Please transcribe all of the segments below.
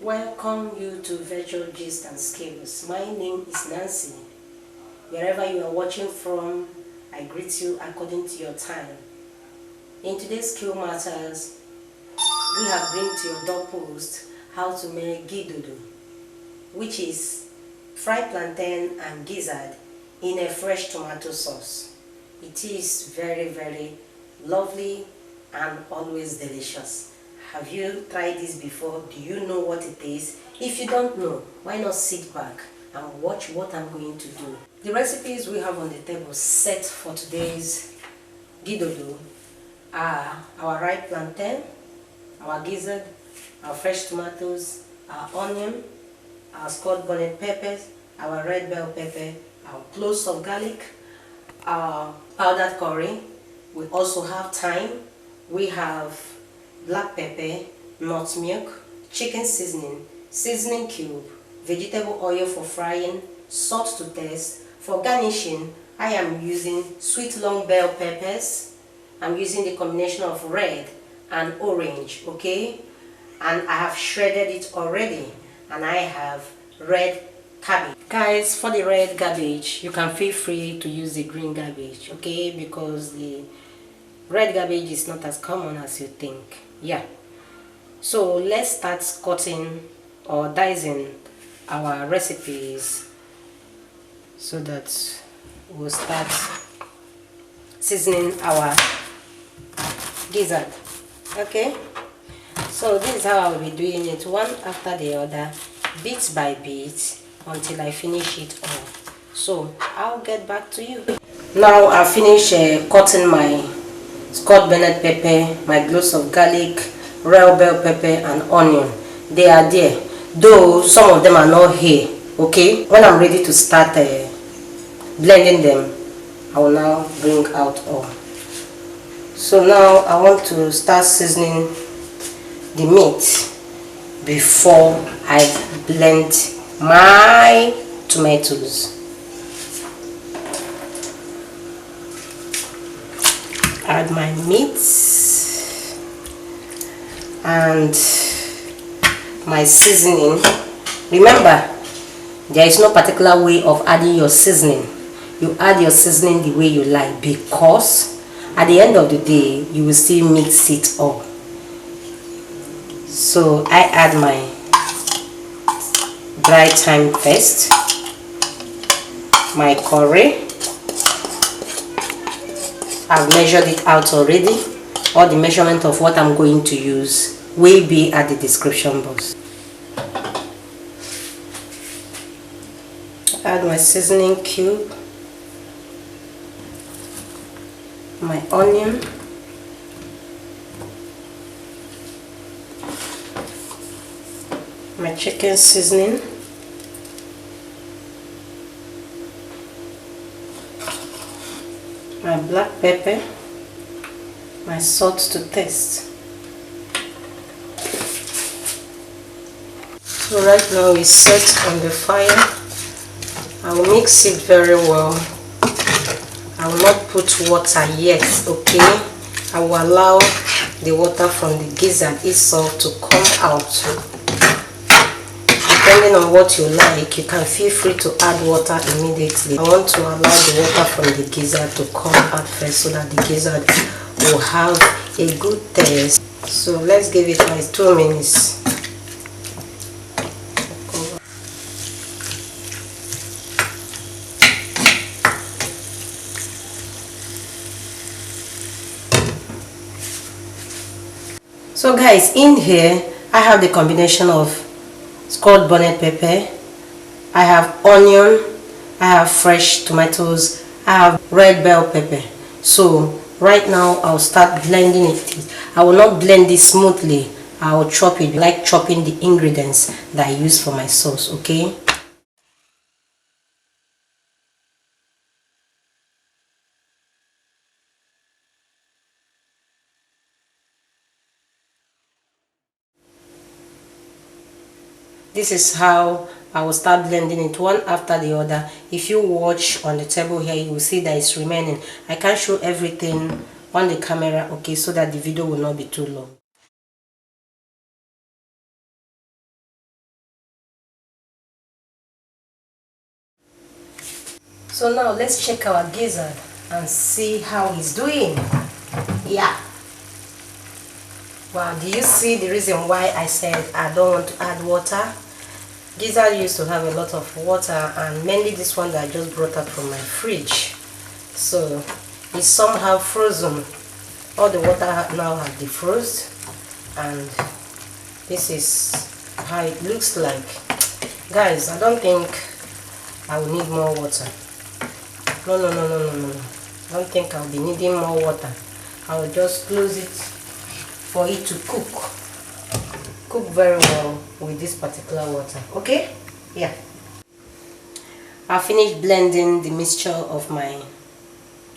Welcome you to Virtual Gist and Skills. My name is Nancy. Wherever you are watching from, I greet you according to your time. In today's Skill Matters, we have bring to your doorpost how to make Gizdodo, which is fried plantain and gizzard in a fresh tomato sauce. It is very lovely and always delicious. Have you tried this before? Do you know what it is? If you don't know, why not sit back and watch what I'm going to do. The recipes we have on the table set for today's Gizdodo are our ripe plantain, our gizzard, our fresh tomatoes, our onion, our Scotch bonnet peppers, our red bell pepper, our cloves of garlic, our powdered curry. We also have thyme. We have black pepper, nutmeg, chicken seasoning, seasoning cube, vegetable oil for frying, salt to taste. For garnishing, I am using sweet long bell peppers. I'm using the combination of red and orange, okay? And I have shredded it already. And I have red cabbage. Guys, for the red cabbage, you can feel free to use the green cabbage, okay? Because the red cabbage is not as common as you think. Yeah, so let's start cutting or dicing our recipes so that we'll start seasoning our gizzard. Okay, so this is how I'll be doing it, one after the other, bit by bit, until I finish it all. So I'll get back to you. Now I'll finish cutting my Scotch bonnet pepper, my cloves of garlic, red bell pepper and onion. They are there, though some of them are not here. Okay, when I'm ready to start blending them, I will now bring out all. So now I want to start seasoning the meat before I blend my tomatoes. Add my meat and my seasoning. Remember, there is no particular way of adding your seasoning. You add your seasoning the way you like, because at the end of the day you will still mix it up. So I add my dry thyme first, my curry. I've measured it out already. All the measurement of what I'm going to use will be at the description box. Add my seasoning cube, my onion, my chicken seasoning, my black pepper, my salt to taste. So right now it's set on the fire. I will mix it very well. I will not put water yet, okay? I will allow the water from the gizzard itself to come out. Depending on what you like, you can feel free to add water immediately. I want to allow the water from the gizzard to come out first so that the gizzard will have a good taste. So let's give it like 2 minutes. So guys, in here I have the combination of Scotch bonnet pepper, I have onion, I have fresh tomatoes, I have red bell pepper. So right now I'll start blending it. I will not blend it smoothly. I will chop it like chopping the ingredients that I use for my sauce, okay? This is how I will start blending it one after the other. If you watch on the table here, you will see that it's remaining. I can't show everything on the camera, okay, so that the video will not be too long. So now let's check our gizzard and see how he's doing. Yeah. Wow, do you see the reason why I said I don't want to add water? Gizzard used to have a lot of water, and mainly this one that I just brought out from my fridge. So it's somehow frozen. All the water now has defrosted, and this is how it looks like. Guys, I don't think I will need more water. No. I don't think I'll be needing more water. I will just close it for it to cook very well with this particular water. Okay? Yeah. I finished blending the mixture of my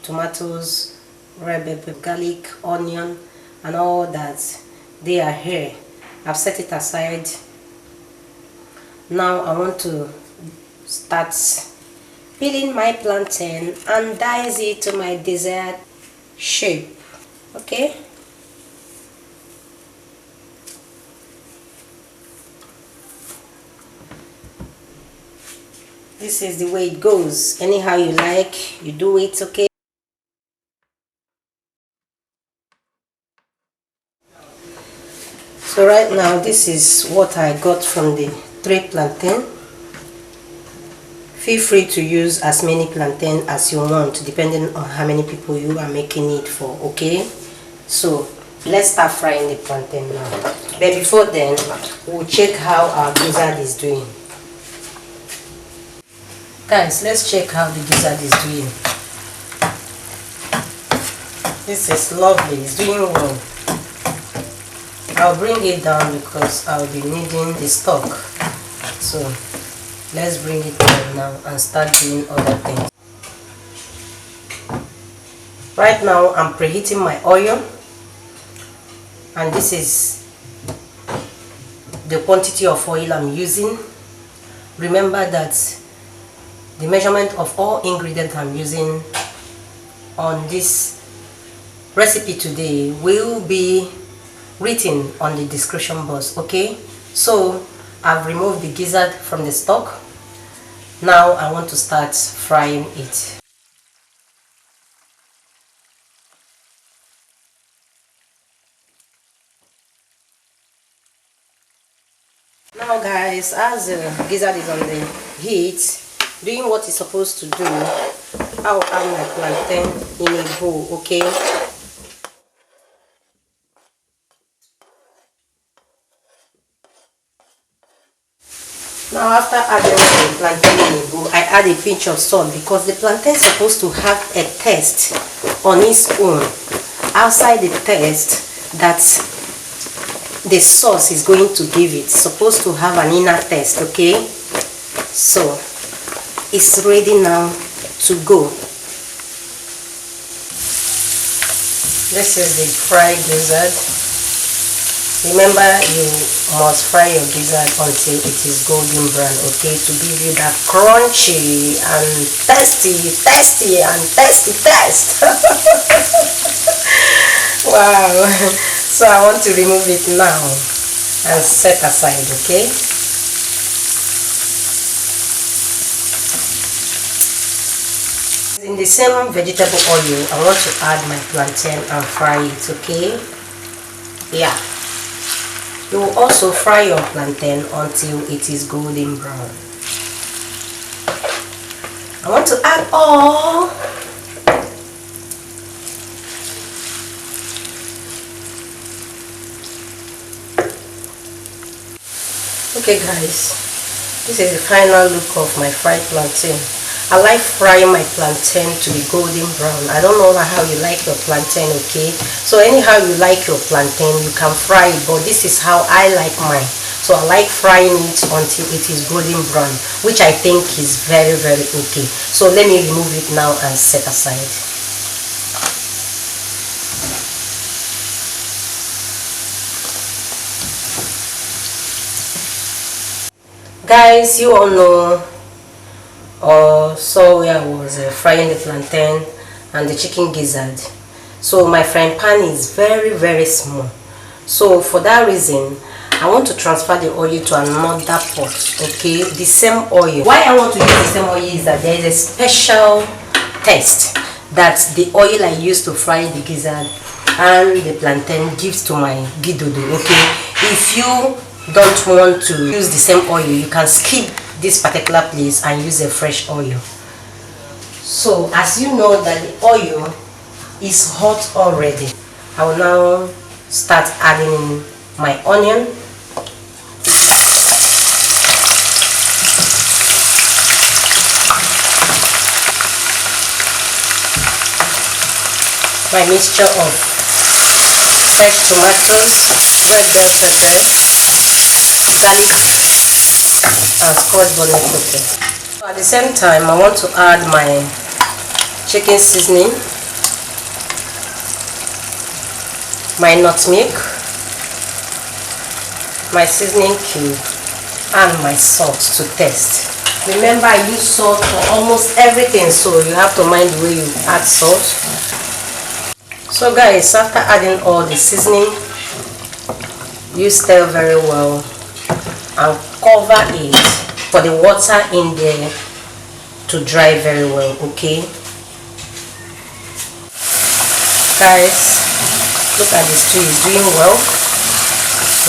tomatoes, red pepper, garlic, onion, and all that. They are here. I've set it aside. Now I want to start peeling my plantain and dice it to my desired shape. Okay? This is the way it goes. Anyhow you like, you do it, okay? So right now, this is what I got from the 3 plantain. Feel free to use as many plantain as you want, depending on how many people you are making it for, okay? So let's start frying the plantain now. But before then, we'll check how our gizzard is doing. Guys, let's check how the gizzard is doing. This is lovely, it's doing well. I'll bring it down because I'll be needing the stock. So let's bring it down now and start doing other things. Right now I'm preheating my oil, and this is the quantity of oil I'm using. Remember that the measurement of all ingredients I'm using on this recipe today will be written on the description box, okay? So I've removed the gizzard from the stock. Now I want to start frying it. Now guys, as the gizzard is on the heat, doing what it's supposed to do, I'll add my plantain in a bowl, okay? Now after adding the plantain in a bowl, I add a pinch of salt because the plantain is supposed to have a taste on its own. Outside the taste that the sauce is going to give it, it's supposed to have an inner taste, okay? So it's ready now to go. This is the fried gizzard. Remember, you must fry your gizzard until it is golden brown, okay, to give you that crunchy and tasty taste. Wow. So I want to remove it now and set aside, okay? In the same vegetable oil, I want to add my plantain and fry it, okay? Yeah. You will also fry your plantain until it is golden brown. I want to add all. Okay guys, this is the final look of my fried plantain. I like frying my plantain to be golden brown. I don't know how you like your plantain, okay? So anyhow you like your plantain, you can fry it, but this is how I like mine. So I like frying it until it is golden brown, which I think is very okay. So let me remove it now and set aside. Guys, you all know or saw where I was frying the plantain and the chicken gizzard. So my frying pan is very small. So for that reason, I want to transfer the oil to another pot. Okay, the same oil. Why I want to use the same oil is that there is a special taste that the oil I use to fry the gizzard and the plantain gives to my Gizdodo. Okay, if you don't want to use the same oil, you can skip this particular place and use a fresh oil. So as you know that the oil is hot already, I will now start adding my onion, my mixture of fresh tomatoes, red bell pepper, garlic, and Scotch bonnet pepper. So at the same time, I want to add my chicken seasoning, my nutmeg, my seasoning cube, and my salt to taste. Remember, I use salt for almost everything, so you have to mind the way you add salt. So guys, after adding all the seasoning, you stir very well and cover it for the water in there to dry very well. Okay guys, look at the stew, is doing well,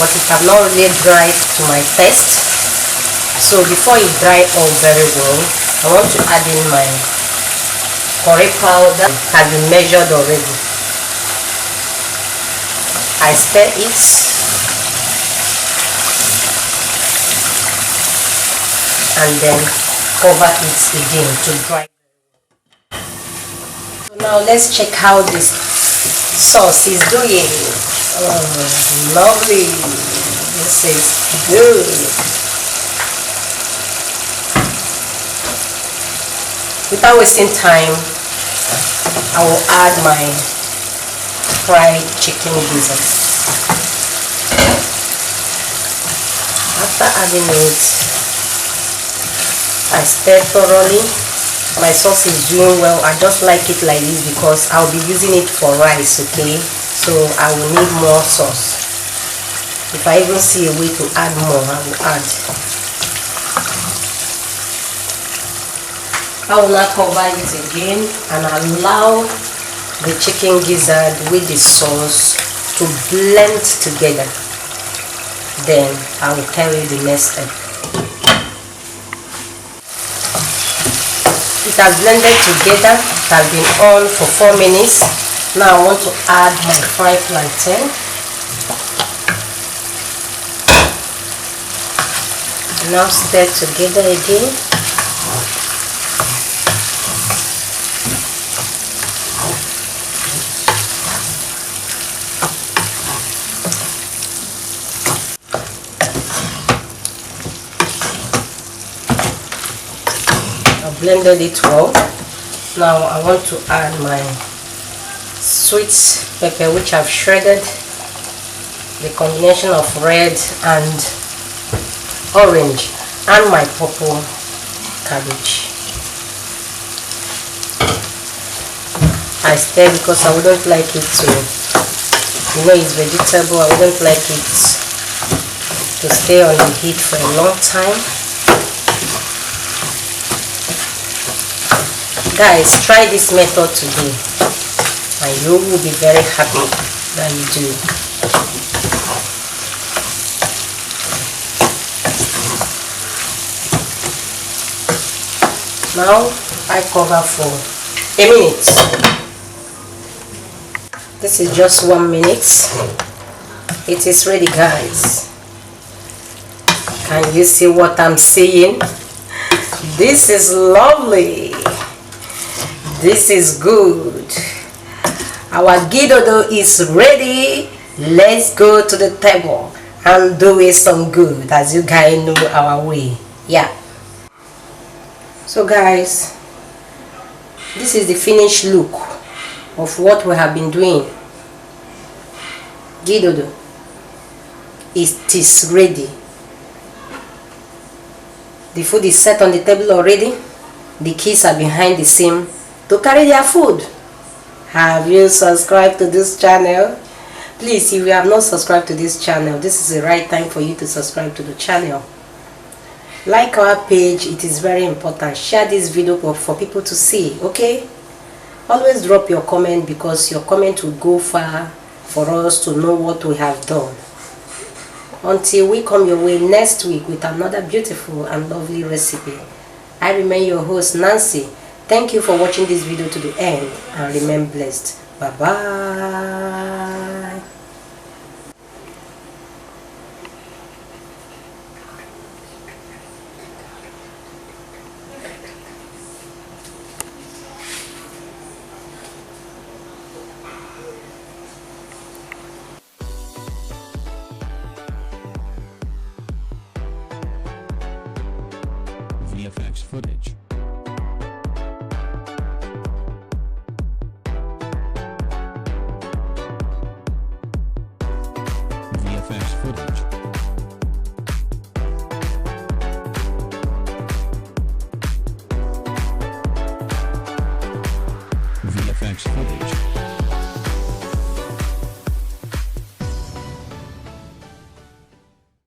but it have not really dried to my taste. So before it dry all very well, I want to add in my curry powder. Has been measured already. I stir it and then cover it again to dry. So now let's check how this sauce is doing. Oh, lovely. This is good. Without wasting time, I will add my fried chicken gizzard. After adding it, I stir thoroughly. My sauce is doing well. I just like it like this because I'll be using it for rice. Okay, so I will need more sauce. If I even see a way to add more, I will add. I will now cover it again and allow the chicken gizzard with the sauce to blend together. Then I will tell you the next step. It has blended together. It has been on for 4 minutes. Now I want to add my fried plantain. Now stir together again. Blended it well. Now I want to add my sweet pepper, which I've shredded, the combination of red and orange, and my purple cabbage. I stir because I wouldn't like it to, you know, it's vegetable. I wouldn't like it to stay on the heat for a long time. Guys, try this method today and you will be very happy that you do. Now I cover for a minute. This is just 1 minute. It is ready, guys. Can you see what I'm seeing? This is lovely. This is good. Our Gizdodo is ready. Let's go to the table and do it some good, as you guys know our way. Yeah. So guys, this is the finished look of what we have been doing. Gizdodo, it is ready. The food is set on the table already. The kids are behind the scene to carry their food. Have you subscribed to this channel? Please, if you have not subscribed to this channel, this is the right time for you to subscribe to the channel. Like our page, it is very important. Share this video for people to see, okay? Always drop your comment, because your comment will go far for us to know what we have done. Until we come your way next week with another beautiful and lovely recipe, I remain your host, Nancy. Thank you for watching this video to the end, and remain blessed. Bye bye. VFX footage.